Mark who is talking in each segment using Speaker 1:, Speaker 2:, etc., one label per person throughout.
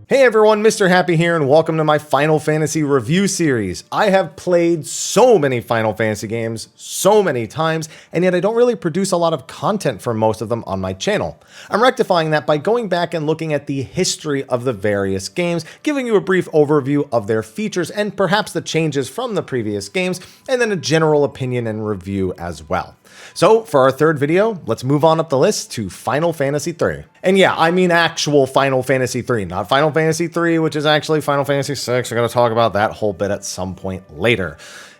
Speaker 1: Hey everyone, Mr. Happy here, and welcome to my Final Fantasy review series. I have played so many Final Fantasy games so many times, and yet I don't really produce a lot of content for most of them on my channel. I'm rectifying that by going back and looking at the history of the various games, giving you a brief overview of their features and perhaps the changes from the previous games, and then a general opinion and review as well. So for our third video, let's move on up the list to Final Fantasy III. And yeah, I mean actual Final Fantasy III, not Final Fantasy III, which is actually Final Fantasy VI. We're going to talk about that whole bit at some point later.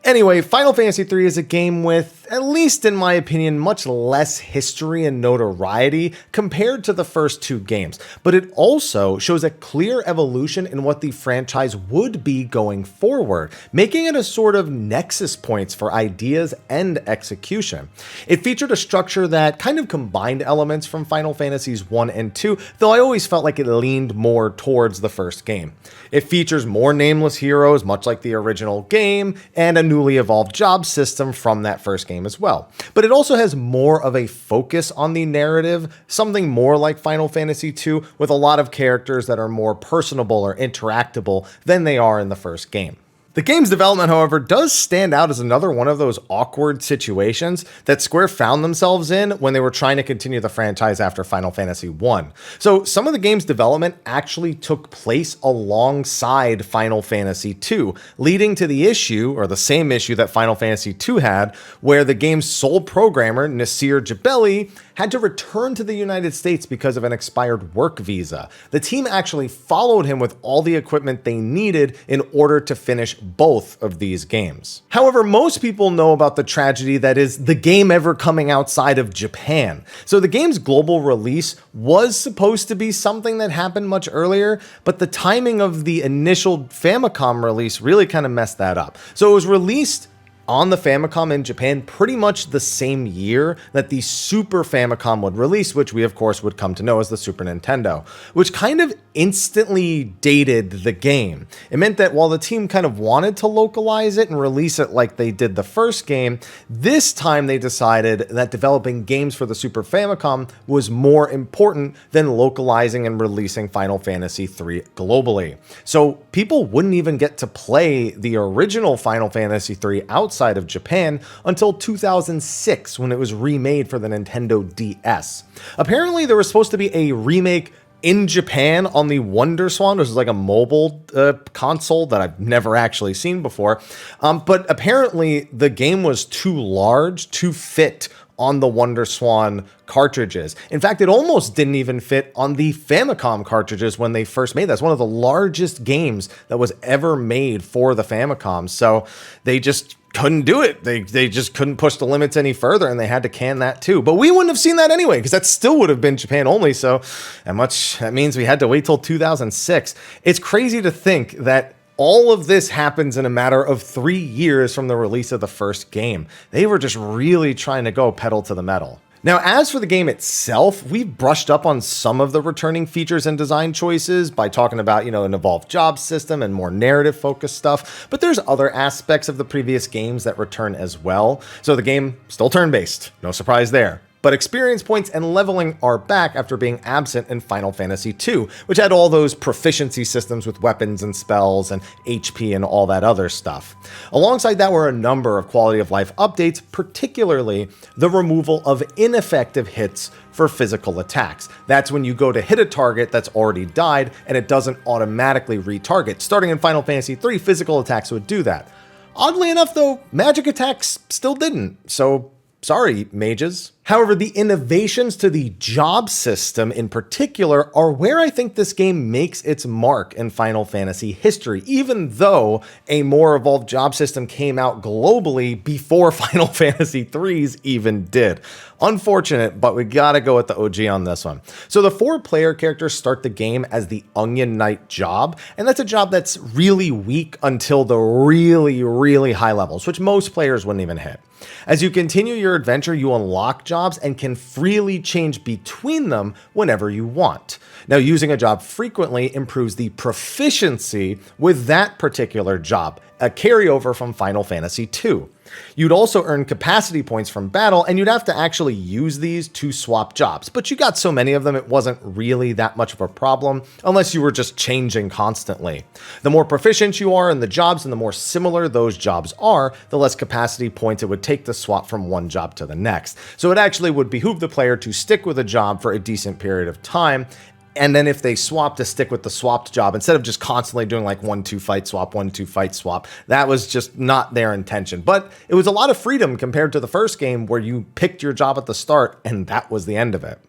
Speaker 1: Anyway, Final Fantasy III is a game with, at least in my opinion, much less history and notoriety compared to the first two games, but it also shows a clear evolution in what the franchise would be going forward, making it a sort of nexus points for ideas and execution. It featured a structure that kind of combined elements from Final Fantasies 1 and 2, though I always felt like it leaned more towards the first game. It features more nameless heroes, much like the original game, and a newly evolved job system from that first game as well. But it also has more of a focus on the narrative, something more like Final Fantasy II, with a lot of characters that are more personable or interactable than they are in the first game. The game's development, however, does stand out as another one of those awkward situations that Square found themselves in when they were trying to continue the franchise after Final Fantasy I. So some of the game's development actually took place alongside Final Fantasy II, leading to the issue, or the same issue that Final Fantasy II had, where the game's sole programmer, Nasir Jabeli, had to return to the United States because of an expired work visa. The team actually followed him with all the equipment they needed in order to finish both of these games. However, most people know about the tragedy that is the game ever coming outside of Japan. So the game's global release was supposed to be something that happened much earlier, but the timing of the initial Famicom release really kind of messed that up. So it was released on the Famicom in Japan pretty much the same year that the Super Famicom would release, which we of course would come to know as the Super Nintendo, which kind of instantly dated the game. It meant that while the team kind of wanted to localize it and release it like they did the first game, this time they decided that developing games for the Super Famicom was more important than localizing and releasing Final Fantasy III globally. So people wouldn't even get to play the original Final Fantasy III outside of Japan until 2006 when it was remade for the Nintendo DS. Apparently there was supposed to be a remake in Japan on the WonderSwan, which is like a mobile console that I've never actually seen before. But apparently the game was too large to fit on the WonderSwan cartridges. In fact, it almost didn't even fit on the Famicom cartridges when they first made that. It's one of the largest games that was ever made for the Famicom. So they just couldn't do it. They just couldn't push the limits any further, and they had to can that too. But we wouldn't have seen that anyway, because that still would have been Japan only. So that means we had to wait till 2006. It's crazy to think that all of this happens in a matter of 3 years from the release of the first game. They were just really trying to go pedal to the metal. Now, as for the game itself, we've brushed up on some of the returning features and design choices by talking about, an evolved job system and more narrative-focused stuff, but there's other aspects of the previous games that return as well. So the game, still turn-based, no surprise there. But experience points and leveling are back after being absent in Final Fantasy II, which had all those proficiency systems with weapons and spells and HP and all that other stuff. Alongside that were a number of quality of life updates, particularly the removal of ineffective hits for physical attacks. That's when you go to hit a target that's already died and it doesn't automatically retarget. Starting in Final Fantasy III, physical attacks would do that. Oddly enough though, magic attacks still didn't, so sorry, mages. However, the innovations to the job system in particular are where I think this game makes its mark in Final Fantasy history, even though a more evolved job system came out globally before Final Fantasy III's even did. Unfortunate, but we gotta go with the OG on this one. So the 4 player characters start the game as the Onion Knight job, and that's a job that's really weak until the really high levels, which most players wouldn't even hit. As you continue your adventure, you unlock jobs and can freely change between them whenever you want. Now, using a job frequently improves the proficiency with that particular job, a carryover from Final Fantasy II. You'd also earn capacity points from battle, and you'd have to actually use these to swap jobs. But you got so many of them, it wasn't really that much of a problem, unless you were just changing constantly. The more proficient you are in the jobs and the more similar those jobs are, the less capacity points it would take to swap from one job to the next. So it actually would behoove the player to stick with a job for a decent period of time, and then if they swap, to stick with the swapped job instead of just constantly doing like 1-2 fight swap, 1-2 fight swap. That was just not their intention. But it was a lot of freedom compared to the first game where you picked your job at the start and that was the end of it.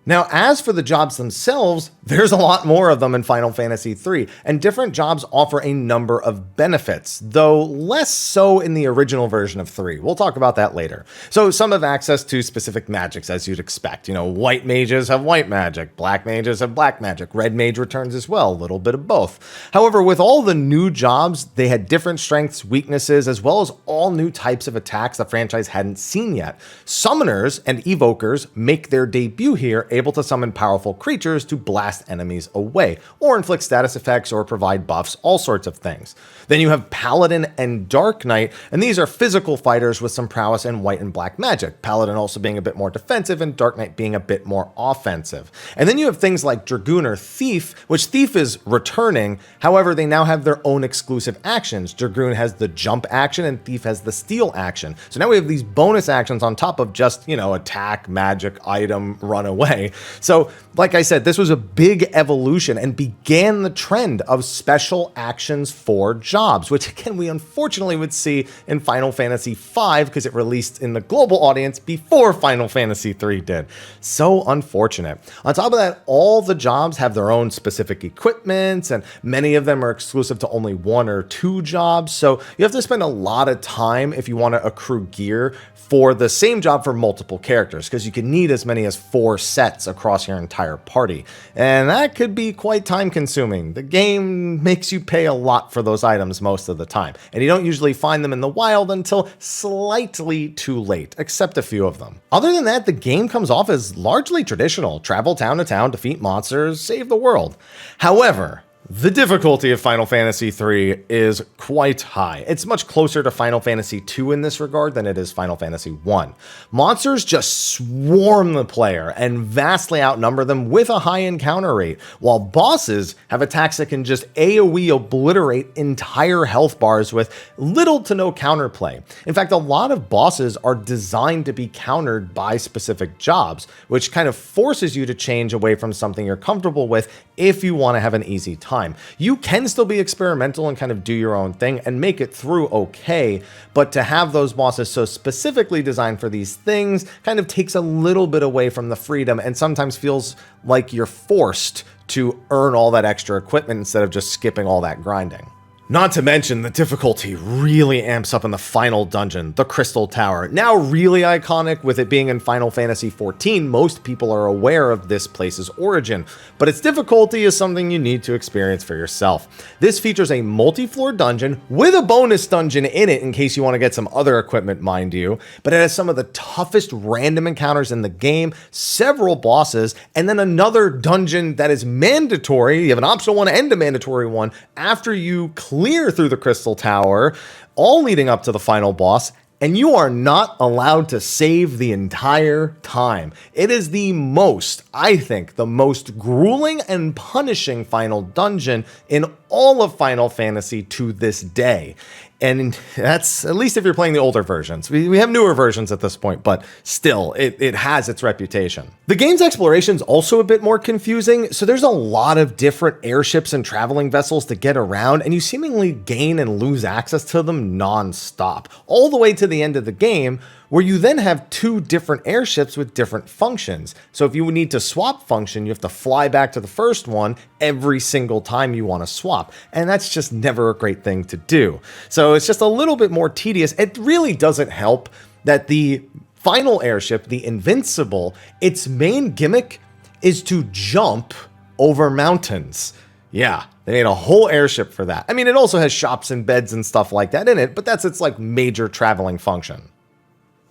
Speaker 1: Now, as for the jobs themselves, there's a lot more of them in Final Fantasy III, and different jobs offer a number of benefits, though less so in the original version of 3. We'll talk about that later. So some have access to specific magics, as you'd expect. You know, white mages have white magic, black mages have black magic, red mage returns as well, a little bit of both. However, with all the new jobs, they had different strengths, weaknesses, as well as all new types of attacks the franchise hadn't seen yet. Summoners and evokers make their debut here, able to summon powerful creatures to blast enemies away, or inflict status effects or provide buffs, all sorts of things. Then you have Paladin and Dark Knight, and these are physical fighters with some prowess in white and black magic, Paladin also being a bit more defensive and Dark Knight being a bit more offensive. And then you have things like Dragoon or Thief, which Thief is returning, however they now have their own exclusive actions. Dragoon has the jump action and Thief has the steal action. So now we have these bonus actions on top of just, attack, magic, item, run away. So, like I said, this was a big evolution and began the trend of special actions for jobs, which again, we unfortunately would see in Final Fantasy V because it released in the global audience before Final Fantasy III did. So unfortunate. On top of that, all the jobs have their own specific equipment, and many of them are exclusive to only 1 or 2 jobs. So you have to spend a lot of time if you want to accrue gear for the same job for multiple characters, because you can need as many as 4 sets across your entire party. And that could be quite time consuming. The game makes you pay a lot for those items most of the time, and you don't usually find them in the wild until slightly too late, except a few of them. Other than that, the game comes off as largely traditional. Travel town to town, defeat monsters, save the world. However, the difficulty of Final Fantasy III is quite high. It's much closer to Final Fantasy II in this regard than it is Final Fantasy I. Monsters just swarm the player and vastly outnumber them with a high encounter rate, while bosses have attacks that can just AoE obliterate entire health bars with little to no counterplay. In fact, a lot of bosses are designed to be countered by specific jobs, which kind of forces you to change away from something you're comfortable with if you want to have an easy time. You can still be experimental and kind of do your own thing and make it through okay, but to have those bosses so specifically designed for these things kind of takes a little bit away from the freedom and sometimes feels like you're forced to earn all that extra equipment instead of just skipping all that grinding. Not to mention, the difficulty really amps up in the final dungeon, the Crystal Tower. Now really iconic, with it being in Final Fantasy XIV, most people are aware of this place's origin, but its difficulty is something you need to experience for yourself. This features a multi-floor dungeon with a bonus dungeon in it in case you want to get some other equipment, mind you, but it has some of the toughest random encounters in the game, several bosses, and then another dungeon that is mandatory. You have an optional one and a mandatory one after you clear through the Crystal Tower, all leading up to the final boss, and you are not allowed to save the entire time. It is the most, I think, the most grueling and punishing final dungeon in all of Final Fantasy to this day. And that's, at least if you're playing the older versions. We have newer versions at this point, but still, it has its reputation. The game's exploration is also a bit more confusing, so there's a lot of different airships and traveling vessels to get around, and you seemingly gain and lose access to them non-stop, all the way to the end of the game, where you then have 2 different airships with different functions. So if you need to swap function, you have to fly back to the first one every single time you want to swap. And that's just never a great thing to do. So it's just a little bit more tedious. It really doesn't help that the final airship, the Invincible, its main gimmick is to jump over mountains. Yeah, they made a whole airship for that. I mean, it also has shops and beds and stuff like that in it, but that's its like major traveling function.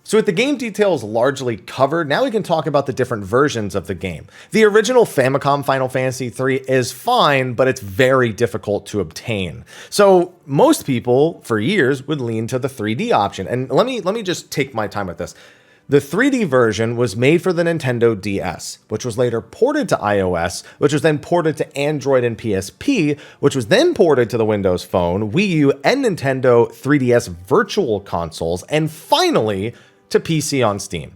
Speaker 1: So with the game details largely covered, now we can talk about the different versions of the game. The original Famicom Final Fantasy III is fine, but it's very difficult to obtain. So most people, for years, would lean to the 3D option. And let me just take my time with this. The 3D version was made for the Nintendo DS, which was later ported to iOS, which was then ported to Android and PSP, which was then ported to the Windows Phone, Wii U, and Nintendo 3DS Virtual Consoles, and finally to PC on Steam.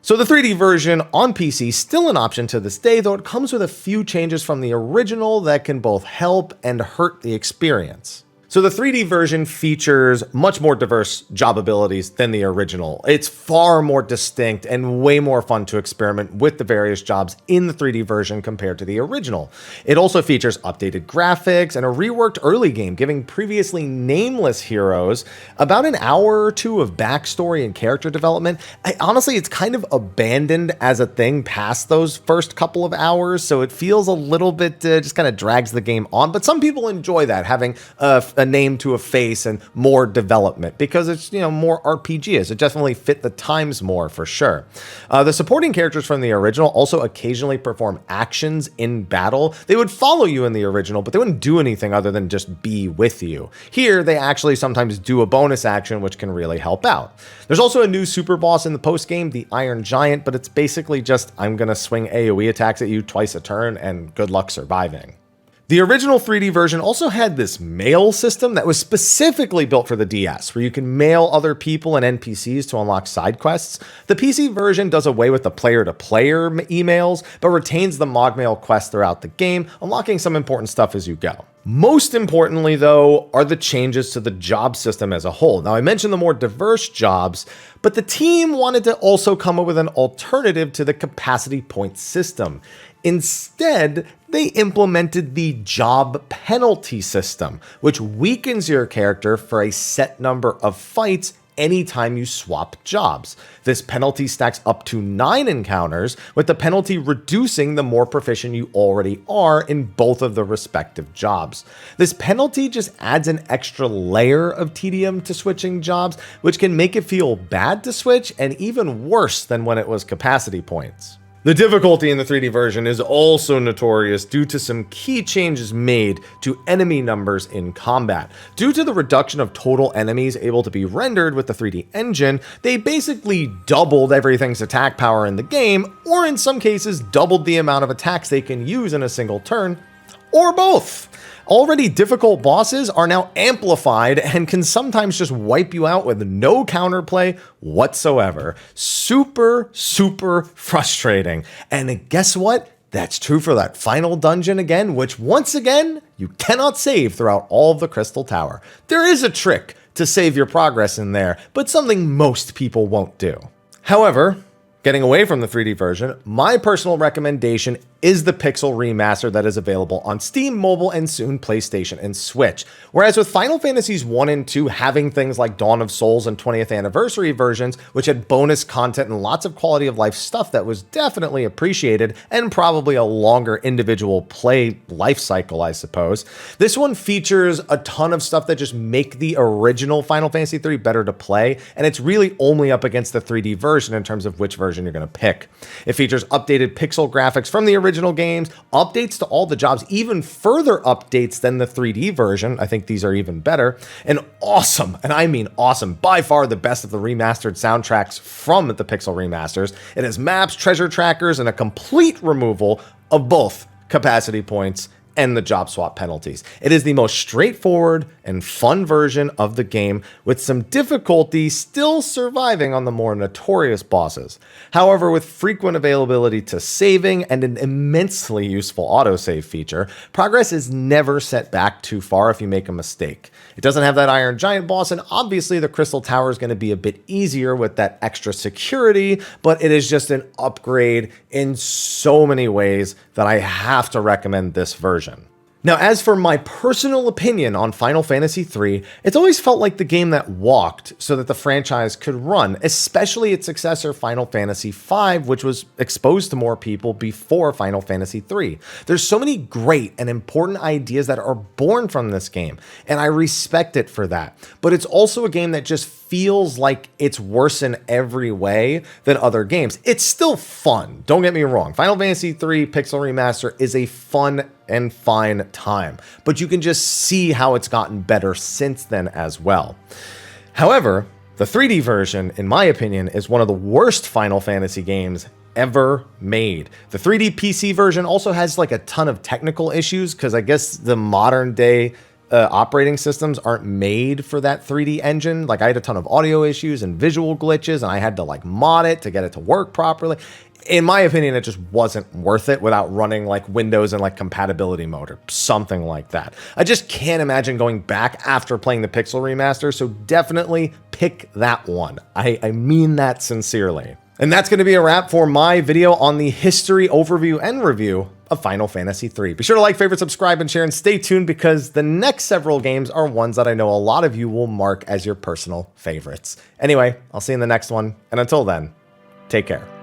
Speaker 1: So the 3D version on PC is still an option to this day, though it comes with a few changes from the original that can both help and hurt the experience. So the 3D version features much more diverse job abilities than the original. It's far more distinct and way more fun to experiment with the various jobs in the 3D version compared to the original. It also features updated graphics and a reworked early game, giving previously nameless heroes about an hour or two of backstory and character development. Honestly, it's kind of abandoned as a thing past those first couple of hours, so it feels a little bit just kind of drags the game on. But some people enjoy that, having a name to a face and more development, because it's, more RPG-ish. It definitely fit the times more, for sure. The supporting characters from the original also occasionally perform actions in battle. They would follow you in the original, but they wouldn't do anything other than just be with you. Here, they actually sometimes do a bonus action, which can really help out. There's also a new super boss in the post-game, the Iron Giant, but it's basically just, I'm gonna swing AoE attacks at you twice a turn, and good luck surviving. The original 3D version also had this mail system that was specifically built for the DS, where you can mail other people and NPCs to unlock side quests. The PC version does away with the player-to-player emails, but retains the Mogmail quest throughout the game, unlocking some important stuff as you go. Most importantly, though, are the changes to the job system as a whole. Now, I mentioned the more diverse jobs, but the team wanted to also come up with an alternative to the capacity point system. Instead, they implemented the job penalty system, which weakens your character for a set number of fights anytime you swap jobs. This penalty stacks up to 9 encounters, with the penalty reducing the more proficient you already are in both of the respective jobs. This penalty just adds an extra layer of tedium to switching jobs, which can make it feel bad to switch and even worse than when it was capacity points. The difficulty in the 3D version is also notorious due to some key changes made to enemy numbers in combat. Due to the reduction of total enemies able to be rendered with the 3D engine, they basically doubled everything's attack power in the game, or in some cases doubled the amount of attacks they can use in a single turn, or both. Already difficult bosses are now amplified and can sometimes just wipe you out with no counterplay whatsoever. Super frustrating. And guess what? That's true for that final dungeon again, which once again, you cannot save throughout all of the Crystal Tower. There is a trick to save your progress in there, but something most people won't do. However, getting away from the 3D version, my personal recommendation is the Pixel remaster that is available on Steam Mobile and soon PlayStation and Switch. Whereas with Final Fantasies 1 and 2 having things like Dawn of Souls and 20th Anniversary versions, which had bonus content and lots of quality of life stuff that was definitely appreciated, and probably a longer individual play life cycle, I suppose, this one features a ton of stuff that just make the original Final Fantasy 3 better to play, and it's really only up against the 3D version in terms of which version you're going to pick. It features updated pixel graphics from the original games, updates to all the jobs, even further updates than the 3D version. I think these are even better, and awesome, and I mean awesome, by far the best of the remastered soundtracks from the Pixel remasters. It has maps, treasure trackers, and a complete removal of both capacity points and the job swap penalties. It is the most straightforward and fun version of the game, with some difficulty still surviving on the more notorious bosses. However, with frequent availability to saving and an immensely useful autosave feature, progress is never set back too far if you make a mistake. It doesn't have that Iron Giant boss, and obviously the Crystal Tower is going to be a bit easier with that extra security, but it is just an upgrade in so many ways that I have to recommend this version. Now, as for my personal opinion on Final Fantasy III, it's always felt like the game that walked so that the franchise could run, especially its successor Final Fantasy V, which was exposed to more people before Final Fantasy III. There's so many great and important ideas that are born from this game, and I respect it for that. But it's also a game that just feels like it's worse in every way than other games. It's still fun. Don't get me wrong. Final Fantasy III Pixel Remaster is a fun and fine time, but you can just see how it's gotten better since then as well. However, the 3D version, in my opinion, is one of the worst Final Fantasy games ever made. The 3D PC version also has like a ton of technical issues because I guess the modern day operating systems aren't made for that 3D engine. Like I had a ton of audio issues and visual glitches, and I had to like mod it to get it to work properly. In my opinion, it just wasn't worth it without running like Windows and like compatibility mode or something like that. I just can't imagine going back after playing the Pixel Remaster, so definitely pick that one. I mean that sincerely. And that's going to be a wrap for my video on the history, overview, and review of Final Fantasy III. Be sure to like, favorite, subscribe, and share, and stay tuned because the next several games are ones that I know a lot of you will mark as your personal favorites. Anyway, I'll see you in the next one, and until then, take care.